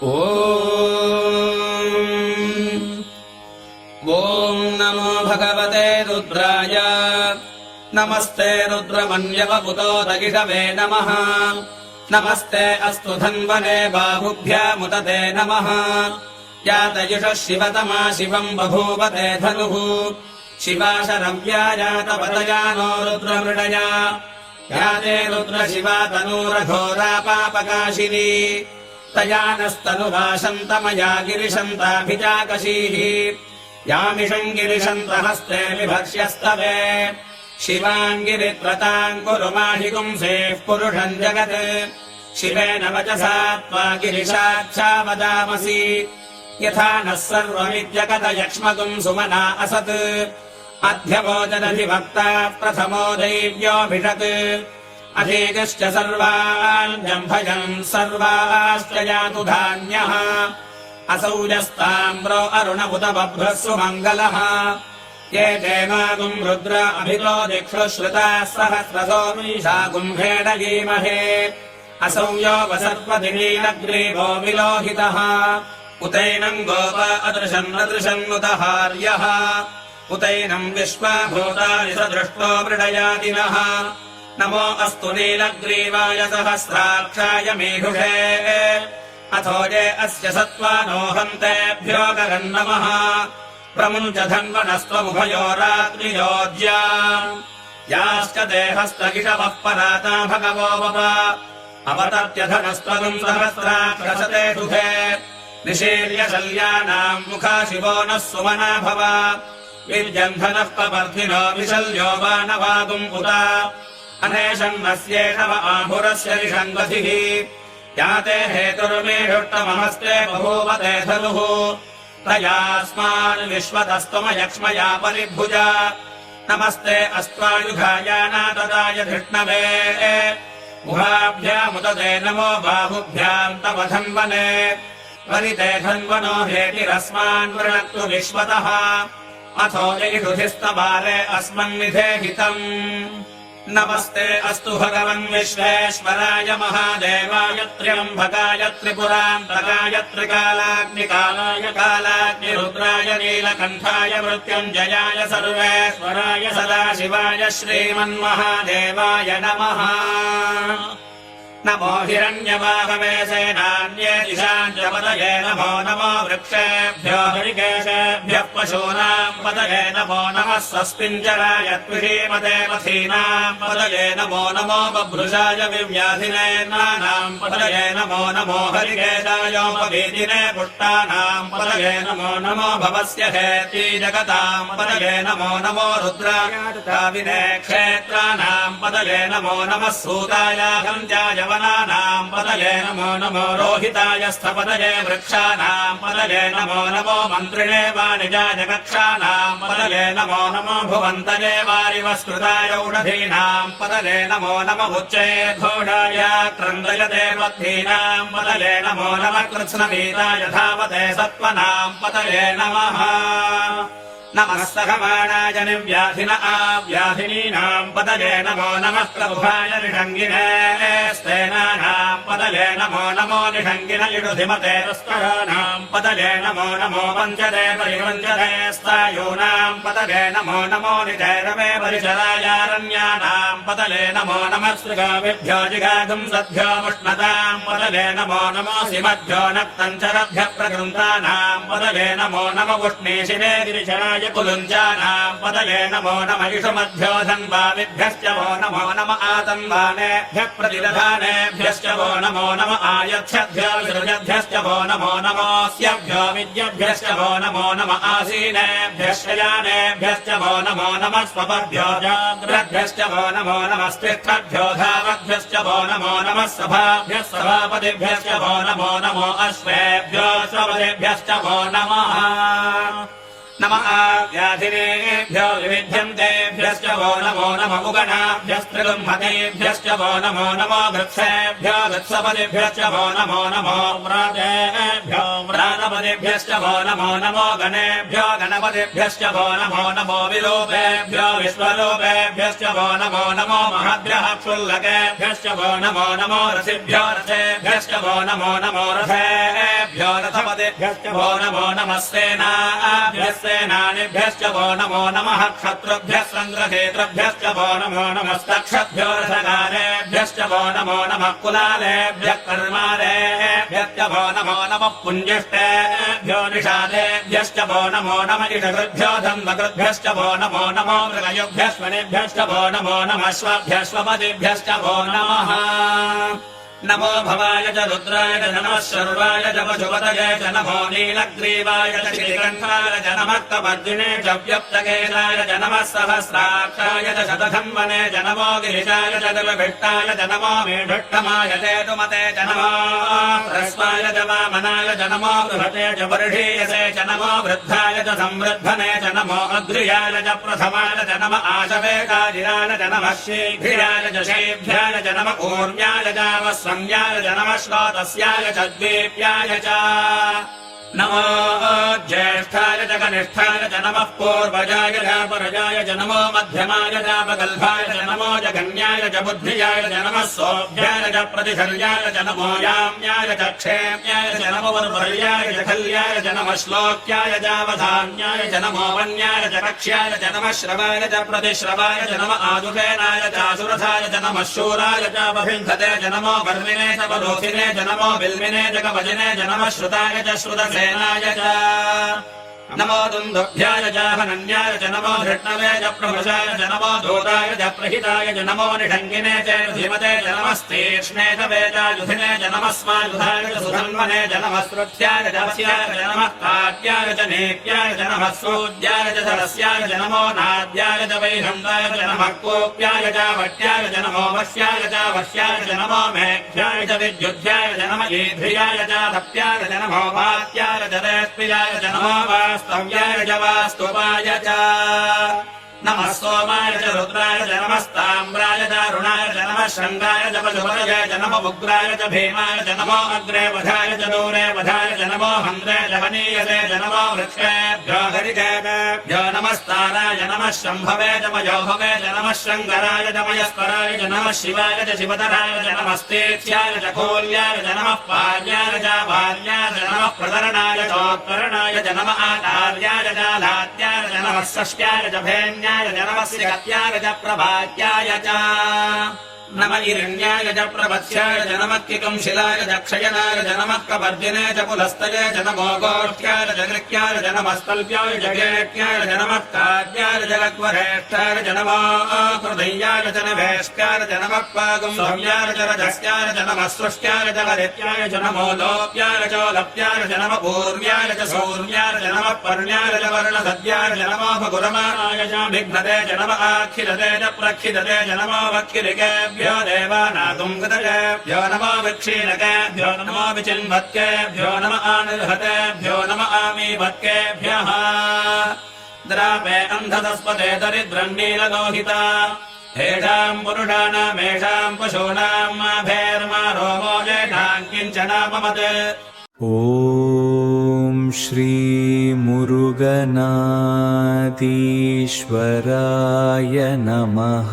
ॐ नमो भगवते रुद्राय नमस्ते रुद्रमन्यवपुतोदगिषवे नमः नमस्ते अस्तु धन्वने बाहुभ्यामुदते नमः यातयुषः शिवतमा शिवम् बभूवते धनुः शिवा शरव्या यातपतया नो रुद्रमृडया याते रुद्रशिवा तनूरघोरा पापकाशिनी तया नस्तनुभाषन्तमया गिरिशन्ताभिजाकशीः यामिषम् गिरिशन्तहस्ते विभक्ष्यस्तवे शिवाम् गिरित्रताम् कुरु माहि पुंसेः पुरुषम् जगत् शिवेन वचसा त्वा गिरिशाच्छा वदामसि यथा नः सर्वमित्यकथयक्ष्मकुम् सुमना असत् अध्यवोचदधिभक्ता प्रथमो दैव्योऽभिषत् अधीकश्च सर्वाण्यम् भजन् सर्वाश्च यातु धान्यः असौजस्ताम्रो अरुण उत बभ्रः सुमङ्गलः ये देवागुम् रुद्र अभितो दिक्षु श्रुताः सहस्रसो मीशागुम् भेडयीमहे असौ यो वसर्पतिनीलग्रीवो विलोहितः उतैनम् गोप अदृशन्नदृशन्नुतहार्यः उतैनम् विश्वाभूतानि सदृष्टो मृडयादिनः नमो अस्तु नीलग्रीवाय सहस्राक्षाय मेघुषे अथो ये अस्य सत्त्वानोहन्तेभ्यो गरन्नमः प्रमुञ्च धन्वनस्त्वमुभयोरात्रियोज्या याश्च देहस्तगिषवः पराता भगवो वप अवतर्त्यधनस्त्वगुम् सहस्राक्षसते सुखे निशील्य शल्यानाम् मुखा शिवो नः सुमना भव विर्जन्धनः पवर्धिनो विशल्यो वानवागुम् पुता अनेशन्नस्येषव आभुरस्य रिषङ्गतिः याते हेतुर्मेषुष्टमहस्ते बभूवते धनुः तयास्मान् विश्वतस्त्वमयक्ष्मया परिभुजा नमस्ते अस्त्वायुधायानातदाय धृष्णवे गुहाभ्यामुदते नमो बाहुभ्याम् तव धन्वने वरिते धन्वनो हेतिरस्मान् वृणक्तु विश्वतः अथो जयिषुधिस्तबाले अस्मन्निधेहितम् नमस्ते अस्तु भगवन् विश्वेश्वराय महादेवाय त्र्यम्बकाय त्रिपुरान्तकाय त्रिकालाग्निकालाय कालाग्निरुद्राय नीलकण्ठाय मृत्युञ्जयाय सर्वेश्वराय सदाशिवाय श्रीमन्महादेवाय नमः नमो हिरण्यवाहवे सेनान्ये दिशाञ्च पतये नमो नमो वृक्षेभ्यो हरिकेशेभ्यः पशूनाम् पतये नमो नमः स्वस्मिञ्जराय त्विषीमते पथीनाम् पतये नमो नमो बभ्रुषाय विव्याधिनेन्द्राणाम् पतये नमो नमो हरिकेशायोपवीदिने पुष्टानाम् पतये नमो नमो भवस्य हेती जगताम् पतये नमो नमो रुद्राय क्षेत्राणाम् पतये नमो नमः सूताय हन्त्याय वनानाम् पतये नमो नमो रोहिताय स्थपतये वृक्षाणाम् पतये नमो नमो मन्त्रिणे वाणिजाय कक्षाणाम् पतये नमो नमो भुवन्तये वारिवस्कृताय औषधीनाम् पतये नमो नम उच्चे घोषाय क्रन्दयते बद्धीनाम् पतये नमो नमः कृत्स्नवीताय धावते सत्त्वनाम् पतये नमः नमः सखमाणाय निर्व्याधिन आव्याधिनीनाम् पतये नमो नमः प्रभुभाय निषङ्गिने स्तेनानाम् पतये नमो नमो निषङ्गिन इडुधिमते रुस्कराणाम् पतये नमो नमो वञ्चते परिवञ्चते स्थायूनाम् पतये नमो नमो निजैरवे परिचरायारण्यानाम् पतये नमो नमः सृगाविभ्यो जिगागुम् सद्भ्यो मुष्णताम् पतये नमो नमो सिमभ्यो नक्तञ्चरभ्यः प्रकृन्तानाम् पतये नमो नम उष्णीशिने गिरिशराय कुलुञ्जानाम् पतये नमो नम इषुमभ्यो धन्वाविभ्यश्च वो नमो नम आतन्वानेभ्यः प्रतिदधानेभ्यश्च वो नमो नम आयच्छद्भ्यो विसृजद्भ्यश्च वो नमो नमोऽस्यभ्यो विद्यभ्यश्च वो नमो नम आसीनेभ्यश्च यानेभ्यश्च वो नमो नमः स्वपद्भ्यो जाग्रद्भ्यश्च वो नमो नमस्तिष्ठद्भ्यो धावद्भ्यश्च वो नमो नमः सभाभ्यः सभापतिभ्यश्च वो नमो नमो अश्वेभ्यो श्वपतिभ्यश्च वो नमः नमः व्याधिनेभ्यो विविध्यन्तेभ्यश्च वो नमो नम उगणाभ्यस्त्रिगुम्हतेभ्यश्च वो नमो नमो वृक्षेभ्यो वृत्सपदिभ्यश्च वो नमो नमो व्रातेभ्यो व्रातपदिभ्यश्च वो नमो नमो गणेभ्यो गणपतिभ्यश्च वो नमो विरूपेभ्यो विश्वरूपेभ्यश्च वो नमो महद्भ्यः क्षुल्लकेभ्यश्च वो नमो रसिभ्यो रथेभ्यश्च वो नमो रथेभ्यो रथपतिभ्यश्च वो नमो सेनानिभ्यश्च वो नमो नमः क्षत्रुभ्यः सङ्ग्रहेतृभ्यश्च वो नमो नमस्तक्षभ्यो रथकारेभ्यश्च वो नमो नमः कुलालेभ्यः कर्मारेभ्यश्च वो नमो नमः पुञ्जिष्टेभ्यो निषादेभ्यश्च वो नमो नम इषकृभ्यो धन्वकृभ्यश्च वो नमो मृगयुभ्यश्वनेभ्यश्च वो नमो श्वभ्यश्वपदिभ्यश्च वो नमः नमो भवाय च रुद्राय च नमः शर्वाय च पशुपतये च नमो नीलग्रीवाय च श्रीकण्ठाय च नमः कपर्दिने च व्यप्तकेशाय च नमः सहस्राक्षाय च शतधन्वने च नमो गिरिजाय च दुर्भिष्टाय च नमो मेढुष्टमाय चेतुमते च नमो ह्रस्वाय च वामनाय च नमो बृहते च वर्षीयसे च नमो वृद्धाय च संवृद्धने च नमो अग्र्याय च प्रथमाय च नम आशवेकाजिराय च नमः शीघ्राय च शेभ्याय च नम ऊर्व्याय च संज्ञाय च नमः श्लोतस्याय च द्वीप्याय च नमो ज्येष्ठाय च कनिष्ठाय च नमः पूर्वजाय च परजाय च नमो मध्यमाय च अपगल्भाय च नमो जगन्याय च बुद्धियाय च नमः सोऽभ्याय च प्रतिशर्याय च नमो याम्याय च क्षेम्याय च नमो वर्वर्याय च खल्याय च नमः श्लोक्याय च अवधान्याय च नमो वन्याय च कक्ष्याय च नमः श्रवाय च प्रतिश्रवाय च नमः आजुषेनाय च आसुरथाय च नमः शूराय च अभिन्धते च नमो गर्मिणे च परोथिने च नमो बिल्मिने च कवचिने च नमः श्रुताय च श्रुतसे नमो दुन्दुभ्याय च हनन्याय च नमो धृष्णवे च प्रभृशाय च नमो दूताय च प्रहिताय च नमो निषङ्गिने च धीमते च नमस्तीक्ष्णे च वेजायुधिने च नमः स्मायुधाय च सुधन्वने च नमः श्रुत्याय च वस्याय च नमः काट्याय च नेप्याय च नमः सूद्याय च सरस्याय च नमो नाद्याय च वैहन्दाय च नमः कोप्याय च वट्याय च नमो वश्याय च नमो मेघ्याय च विद्युद्ध्याय च नम ईध्रियाय च धप्याय च नमो वात्याय च रेष्प्याय च नमो स्तव्याय च वास्तुपाय च नमः सोमाय च रुद्राय च नमस्ताम्राय च अरुणाय च नमः शृङ्गाय च पशुपतये च नमो उग्राय च भीमाय च नमो अग्रे वधाय च दूरे वधाय च नमो हन्त्रे च वनीयसे च नमो वृक्षेभ्यो हरिकेभ्यो नमस्ताराय नमः शम्भवे च मयोभवे च नमः शङ्कराय च मयस्कराय च नमः शिवाय च शिवतराय च नमस्तेत्स्याय च कोल्याय च नमः पार्याय च वार्याय च नमः प्रतरणाय चोत्तरणाय च नमः आचार्याय च लाद्याय च नमः षष्ट्याय च भेन्याय च नमः श्रीगत्याय च प्रभात्याय च नम इरण्याय च प्रवत्स्याय च नमः किकंशिलाय च क्षयनाय च नमः कपर्दिने च पुलस्तये च नमो गोष्ठ्याय च नृत्याय च नमस्तल्प्याय च गेट्याय च नमः काद्याय च लक्वरेष्ठाय च नमो हृदयाय च नभेष्टाय च नमः पागुम्भव्याय च रजस्याय च नमः सृष्ट्याय च वरित्याय च नमो लोप्याय च लप्याय च नमः पूर्व्याय च सौर्याय च नमः पर्ण्याय च वर्णसद्याय च नमो भगुरमाणाय च विघ्नते च नमः आखिलते च प्रखिदते च नमो वक्किलिकेभ्यो देवानागुंगतयेभ्यो नमो विक्षीणकेभ्यो नमो विचिन्वत्केभ्यो नम आनिर्हतेभ्यो नम आमीवत्केभ्यः द्रापे अन्धतस्पते दरिद्रन्नीललोहिता येषाम् पुरुषाणामेषाम् पशूनाम् माभेर्मा रोमो येषाम् किञ्चनापमत् ॐ श्री मुरुगनाथीश्वराय नमः।